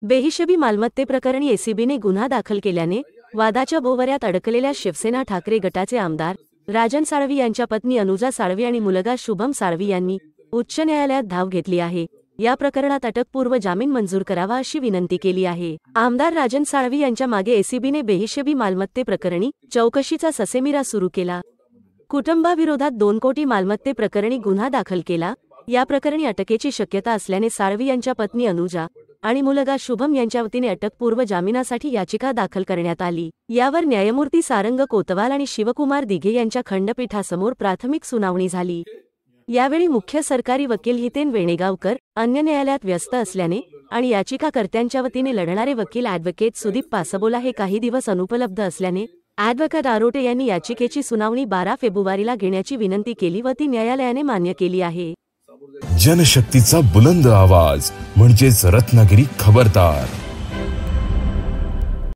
बेहिशेबी मालमत्तेप्रकरणी एसीबीने गुन्हा दाखल केल्याने वादाच्या भोवऱ्यात अडकलेल्या शिवसेना ठाकरे गटाचे आमदार राजन साळवी यांच्या पत्नी अनुजा साळवी आणि मुलगा शुभम साळवी यांनी उच्च न्यायालयात धाव घेतली आहे। या प्रकरणात अटकपूर्व जामीन मंजूर करावा अशी विनंती केली आहे। आमदार राजन साळवी यांच्या मागे एसीबीने बेहिशेबी मालमत्तेप्रकरणी चौकशीचा ससेमिरा सुरू केला। कुटुंबाविरोधात 2 कोटी मालमत्ते प्रकरणी गुन्हा दाखल केला। या प्रकरणी अटकेची शक्यता असल्याने साळवी यांच्या पत्नी अनुजा आणि मुलगा शुभम यांच्या वतीने अटकपूर्व जामिनासाठी याचिका दाखल करण्यात आली। यावर न्यायमूर्ती सारंग कोतवाल आणि शिवकुमार दिघे यांच्या खंडपीठासमोर प्राथमिक सुनावणी झाली। यावेळी मुख्य सरकारी वकील हितेन वेणेगावकर अन्य न्यायालयात व्यस्त असल्याने आणि याचिकाकर्त्यांच्या वतीने लढणारे वकील ॲडव्होकेट सुदीप पासबोला हे काही दिवस अनुपलब्ध असल्याने ॲडव्होकेट आरोटे यांनी याचिकेची सुनावणी 12 फेब्रुवारीला घेण्याची विनंती केली व ती न्यायालयाने मान्य केली आहे। जनशक्तीचा बुलंद आवाज म्हणजेच रत्नागिरी खबरदार।